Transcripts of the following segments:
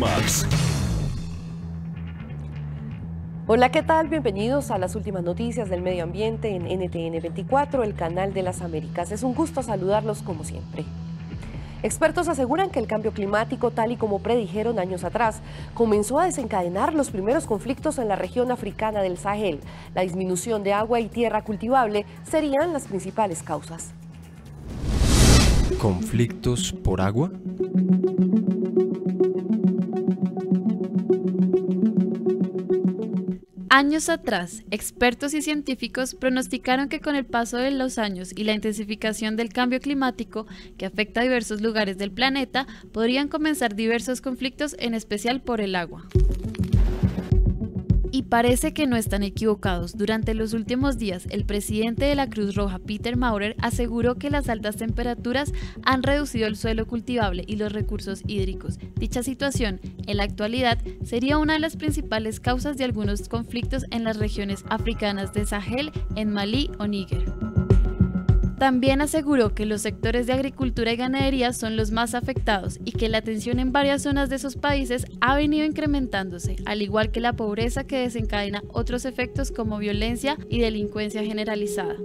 Clímax. Hola, ¿qué tal? Bienvenidos a las últimas noticias del medio ambiente en NTN 24, el canal de las Américas. Es un gusto saludarlos como siempre. Expertos aseguran que el cambio climático, tal y como predijeron años atrás, comenzó a desencadenar los primeros conflictos en la región africana del Sahel. La disminución de agua y tierra cultivable serían las principales causas. ¿Conflictos por agua? Años atrás, expertos y científicos pronosticaron que con el paso de los años y la intensificación del cambio climático que afecta a diversos lugares del planeta, podrían comenzar diversos conflictos, en especial por el agua. Y parece que no están equivocados. Durante los últimos días, el presidente de la Cruz Roja, Peter Maurer, aseguró que las altas temperaturas han reducido el suelo cultivable y los recursos hídricos. Dicha situación, en la actualidad, sería una de las principales causas de algunos conflictos en las regiones africanas de Sahel, en Malí o Níger. También aseguró que los sectores de agricultura y ganadería son los más afectados y que la tensión en varias zonas de esos países ha venido incrementándose, al igual que la pobreza que desencadena otros efectos como violencia y delincuencia generalizada.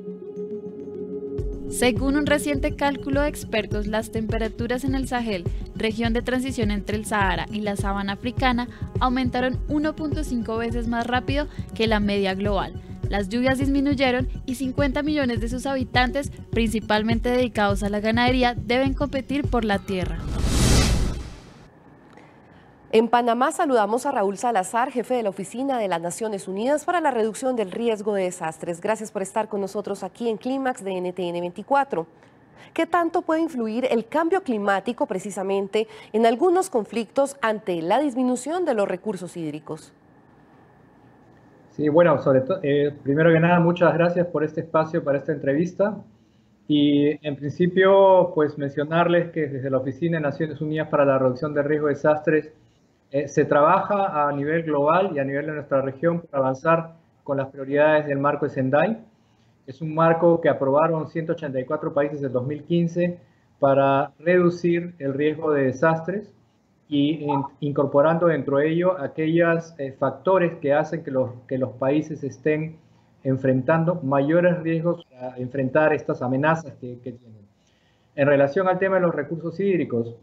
Según un reciente cálculo de expertos, las temperaturas en el Sahel, región de transición entre el Sahara y la sabana africana, aumentaron 1.5 veces más rápido que la media global. Las lluvias disminuyeron y 50 millones de sus habitantes, principalmente dedicados a la ganadería, deben competir por la tierra. En Panamá saludamos a Raúl Salazar, jefe de la Oficina de las Naciones Unidas para la Reducción del Riesgo de Desastres. Gracias por estar con nosotros aquí en Clímax de NTN 24. ¿Qué tanto puede influir el cambio climático precisamente en algunos conflictos ante la disminución de los recursos hídricos? Sí, bueno, primero que nada, muchas gracias por este espacio para esta entrevista. Y en principio, pues mencionarles que desde la Oficina de Naciones Unidas para la Reducción del Riesgo de Desastres se trabaja a nivel global y a nivel de nuestra región para avanzar con las prioridades del marco de Sendai. Es un marco que aprobaron 184 países en 2015 para reducir el riesgo de desastres y incorporando dentro de ello aquellos factores que hacen que los países estén enfrentando mayores riesgos para enfrentar estas amenazas que tienen. En relación al tema de los recursos hídricos,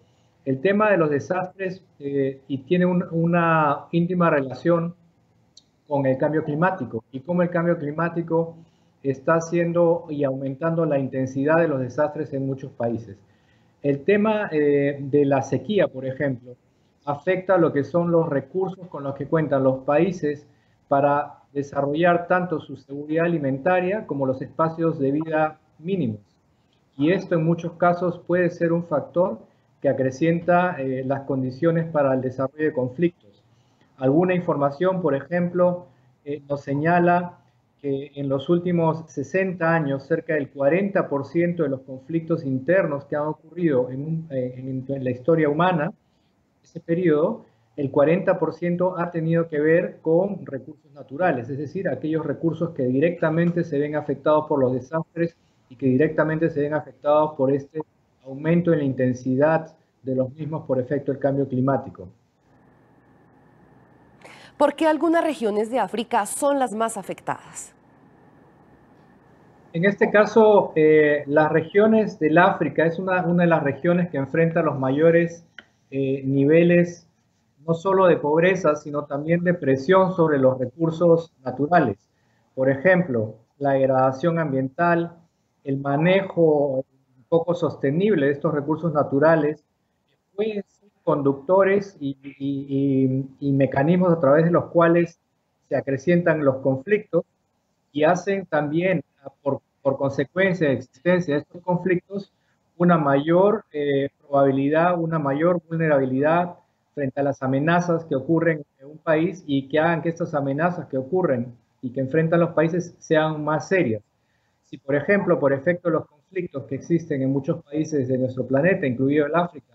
el tema de los desastres y tiene una íntima relación con el cambio climático y cómo el cambio climático está haciendo y aumentando la intensidad de los desastres en muchos países. El tema de la sequía, por ejemplo, afecta lo que son los recursos con los que cuentan los países para desarrollar tanto su seguridad alimentaria como los espacios de vida mínimos. Y esto en muchos casos puede ser un factor que acrecienta las condiciones para el desarrollo de conflictos. Alguna información, por ejemplo, nos señala que en los últimos 60 años, cerca del 40% de los conflictos internos que han ocurrido en la historia humana, ese periodo, el 40% ha tenido que ver con recursos naturales, es decir, aquellos recursos que directamente se ven afectados por los desastres y que directamente se ven afectados por este aumento en la intensidad de los mismos por efecto del cambio climático. ¿Por qué algunas regiones de África son las más afectadas? En este caso, las regiones del África es una de las regiones que enfrenta los mayores niveles no solo de pobreza, sino también de presión sobre los recursos naturales. Por ejemplo, la degradación ambiental, el manejo poco sostenible de estos recursos naturales, pueden ser conductores y mecanismos a través de los cuales se acrecientan los conflictos y hacen también, por consecuencia de existencia de estos conflictos, una mayor probabilidad, una mayor vulnerabilidad frente a las amenazas que ocurren en un país y que hagan que estas amenazas que ocurren y que enfrentan los países sean más serias. Si, por ejemplo, por efecto de los conflictos que existen en muchos países de nuestro planeta, incluido el África,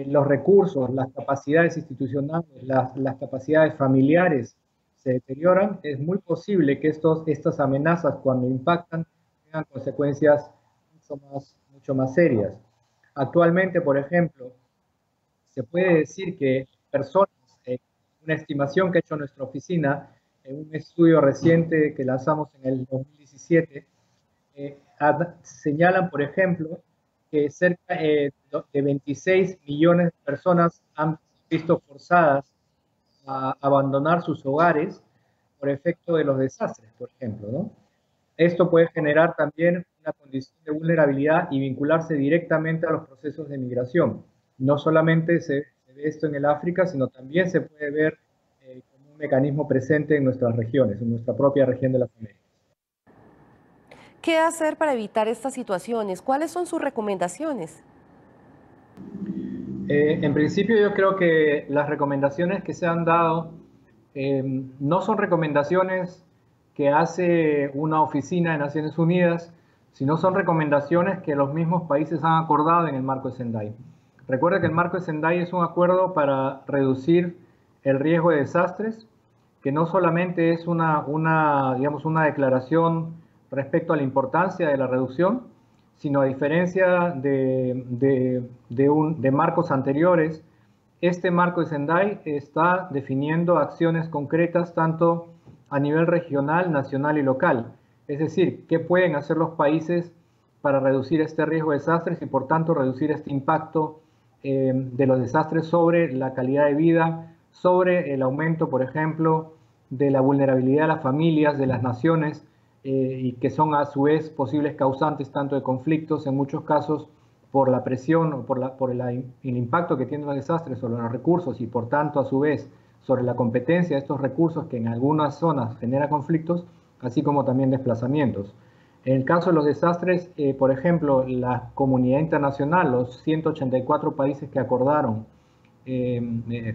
los recursos, las capacidades institucionales, las capacidades familiares se deterioran, es muy posible que estas amenazas, cuando impactan, tengan consecuencias mucho más serias. Actualmente, por ejemplo, se puede decir que personas. Una estimación que ha hecho nuestra oficina en un estudio reciente que lanzamos en el 2017, señalan, por ejemplo, que cerca de 26 millones de personas han visto forzadas a abandonar sus hogares por efecto de los desastres, por ejemplo, ¿no? Esto puede generar también una condición de vulnerabilidad y vincularse directamente a los procesos de migración. No solamente se ve esto en el África, sino también se puede ver como un mecanismo presente en nuestras regiones, en nuestra propia región de las Américas. ¿Qué hacer para evitar estas situaciones? ¿Cuáles son sus recomendaciones? En principio yo creo que las recomendaciones que se han dado no son recomendaciones que hace una oficina de Naciones Unidas, sino son recomendaciones que los mismos países han acordado en el marco de Sendai. Recuerda que el marco de Sendai es un acuerdo para reducir el riesgo de desastres, que no solamente es digamos, una declaración respecto a la importancia de la reducción, sino a diferencia de marcos anteriores, este marco de Sendai está definiendo acciones concretas tanto a nivel regional, nacional y local. Es decir, qué pueden hacer los países para reducir este riesgo de desastres y por tanto reducir este impacto de los desastres sobre la calidad de vida, sobre el aumento, por ejemplo, de la vulnerabilidad de las familias, de las naciones, y que son a su vez posibles causantes tanto de conflictos, en muchos casos por la presión o por el impacto que tienen los desastres sobre los recursos y por tanto a su vez sobre la competencia de estos recursos que en algunas zonas genera conflictos, así como también desplazamientos. En el caso de los desastres, por ejemplo, la comunidad internacional, los 184 países que acordaron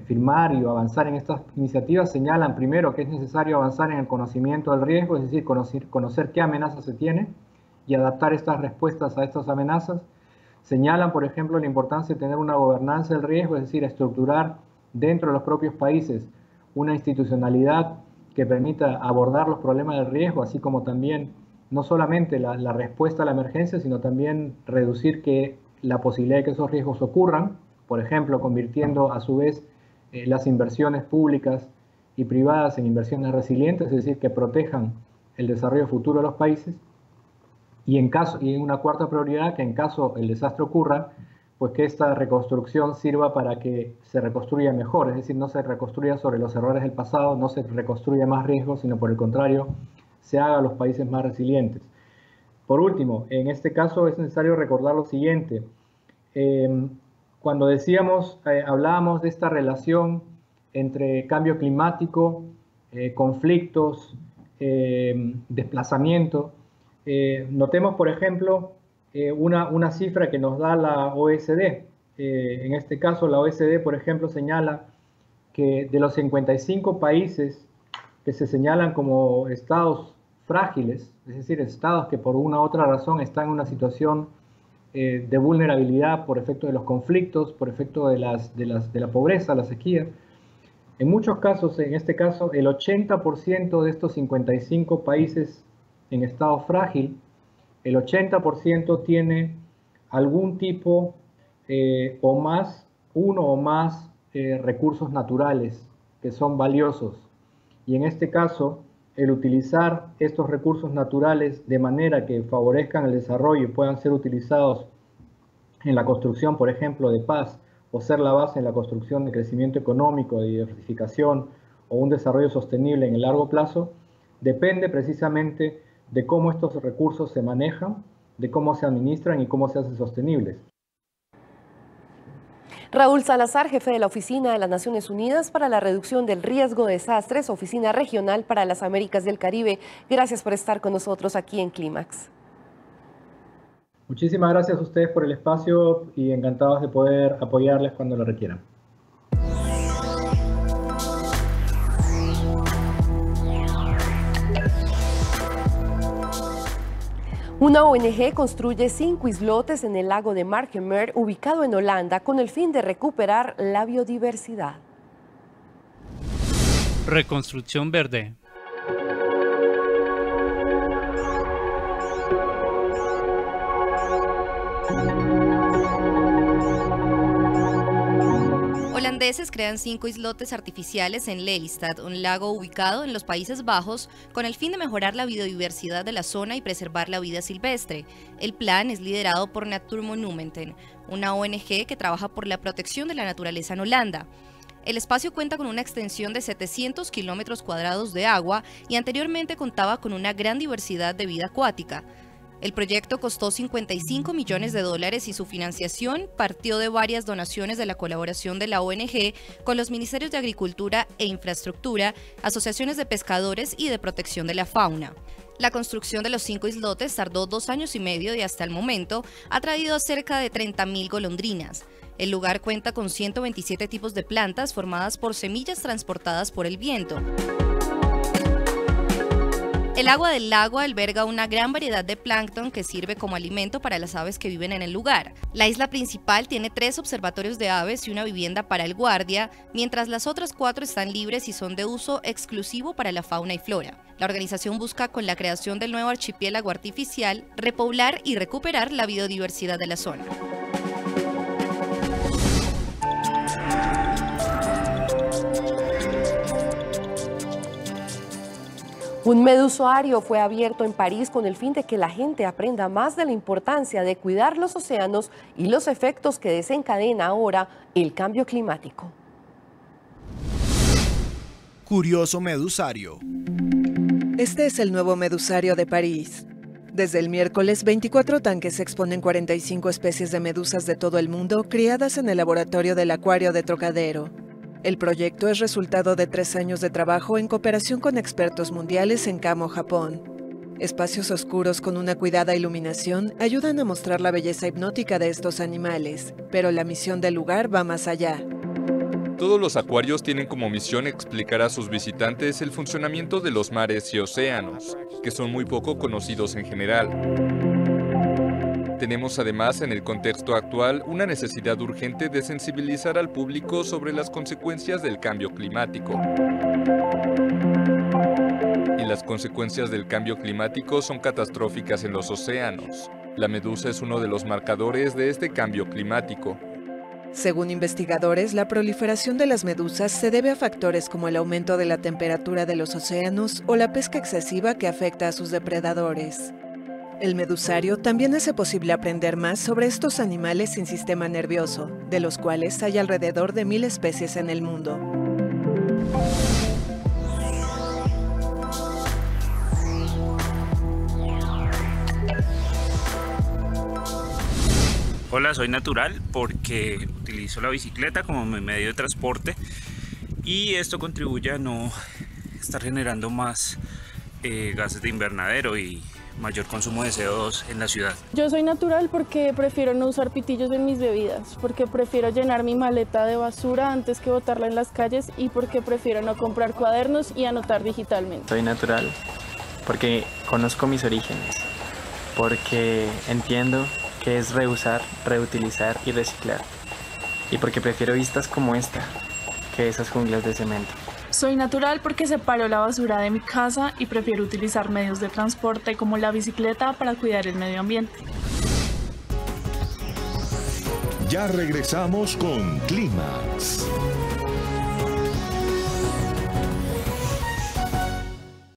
firmar y avanzar en estas iniciativas señalan primero que es necesario avanzar en el conocimiento del riesgo, es decir, conocer qué amenazas se tienen y adaptar estas respuestas a estas amenazas. Señalan, por ejemplo, la importancia de tener una gobernanza del riesgo, es decir, estructurar dentro de los propios países una institucionalidad que permita abordar los problemas del riesgo, así como también no solamente la respuesta a la emergencia, sino también reducir la posibilidad de que esos riesgos ocurran, por ejemplo, convirtiendo a su vez las inversiones públicas y privadas en inversiones resilientes, es decir, que protejan el desarrollo futuro de los países. Y en una cuarta prioridad, que en caso el desastre ocurra, pues que esta reconstrucción sirva para que se reconstruya mejor, es decir, no se reconstruya sobre los errores del pasado, no se reconstruya más riesgos, sino por el contrario, se haga a los países más resilientes. Por último, en este caso es necesario recordar lo siguiente. Cuando hablábamos de esta relación entre cambio climático, conflictos, desplazamiento, notemos, por ejemplo, una cifra que nos da la OECD. En este caso, la OECD, por ejemplo, señala que de los 55 países que se señalan como estados frágiles, es decir, estados que por una u otra razón están en una situación de vulnerabilidad por efecto de los conflictos, por efecto de la pobreza, la sequía. En muchos casos, en este caso, el 80% de estos 55 países en estado frágil, el 80% tiene algún tipo uno o más recursos naturales que son valiosos. Y en este caso, el utilizar estos recursos naturales de manera que favorezcan el desarrollo y puedan ser utilizados en la construcción, por ejemplo, de paz, o ser la base en la construcción de crecimiento económico, de diversificación o un desarrollo sostenible en el largo plazo, depende precisamente de cómo estos recursos se manejan, de cómo se administran y cómo se hacen sostenibles. Raúl Salazar, jefe de la Oficina de las Naciones Unidas para la Reducción del Riesgo de Desastres, Oficina Regional para las Américas del Caribe. Gracias por estar con nosotros aquí en Clímax. Muchísimas gracias a ustedes por el espacio y encantados de poder apoyarles cuando lo requieran. Una ONG construye 5 islotes en el lago de Markermeer, ubicado en Holanda, con el fin de recuperar la biodiversidad. Reconstrucción verde. holandeses crean 5 islotes artificiales en Lelystad, un lago ubicado en los Países Bajos, con el fin de mejorar la biodiversidad de la zona y preservar la vida silvestre. El plan es liderado por Natuurmonumenten, una ONG que trabaja por la protección de la naturaleza en Holanda. El espacio cuenta con una extensión de 700 kilómetros cuadrados de agua y anteriormente contaba con una gran diversidad de vida acuática. El proyecto costó $55 millones y su financiación partió de varias donaciones de la colaboración de la ONG con los Ministerios de Agricultura e Infraestructura, asociaciones de pescadores y de protección de la fauna. La construcción de los 5 islotes tardó 2 años y medio y hasta el momento ha traído cerca de 30.000 golondrinas. El lugar cuenta con 127 tipos de plantas formadas por semillas transportadas por el viento. El agua del lago alberga una gran variedad de plancton que sirve como alimento para las aves que viven en el lugar. La isla principal tiene 3 observatorios de aves y una vivienda para el guardia, mientras las otras 4 están libres y son de uso exclusivo para la fauna y flora. La organización busca, con la creación del nuevo archipiélago artificial, repoblar y recuperar la biodiversidad de la zona. Un medusario fue abierto en París con el fin de que la gente aprenda más de la importancia de cuidar los océanos y los efectos que desencadena ahora el cambio climático. Curioso medusario. Este es el nuevo medusario de París. Desde el miércoles, 24 tanques exponen 45 especies de medusas de todo el mundo criadas en el laboratorio del Acuario de Trocadero. El proyecto es resultado de 3 años de trabajo en cooperación con expertos mundiales en Kamo, Japón. Espacios oscuros con una cuidada iluminación ayudan a mostrar la belleza hipnótica de estos animales, pero la misión del lugar va más allá. Todos los acuarios tienen como misión explicar a sus visitantes el funcionamiento de los mares y océanos, que son muy poco conocidos en general. Tenemos además en el contexto actual una necesidad urgente de sensibilizar al público sobre las consecuencias del cambio climático. Y las consecuencias del cambio climático son catastróficas en los océanos. La medusa es uno de los marcadores de este cambio climático. Según investigadores, la proliferación de las medusas se debe a factores como el aumento de la temperatura de los océanos o la pesca excesiva que afecta a sus depredadores. El medusario también hace posible aprender más sobre estos animales sin sistema nervioso, de los cuales hay alrededor de 1000 especies en el mundo. Hola, soy natural porque utilizo la bicicleta como mi medio de transporte y esto contribuye a no estar generando más gases de invernadero y mayor consumo de CO2 en la ciudad. Yo soy natural porque prefiero no usar pitillos en mis bebidas, porque prefiero llenar mi maleta de basura antes que botarla en las calles y porque prefiero no comprar cuadernos y anotar digitalmente. Soy natural porque conozco mis orígenes, porque entiendo qué es reusar, reutilizar y reciclar, y porque prefiero vistas como esta que esas junglas de cemento. Soy natural porque separo la basura de mi casa y prefiero utilizar medios de transporte como la bicicleta para cuidar el medio ambiente. Ya regresamos con Clímax.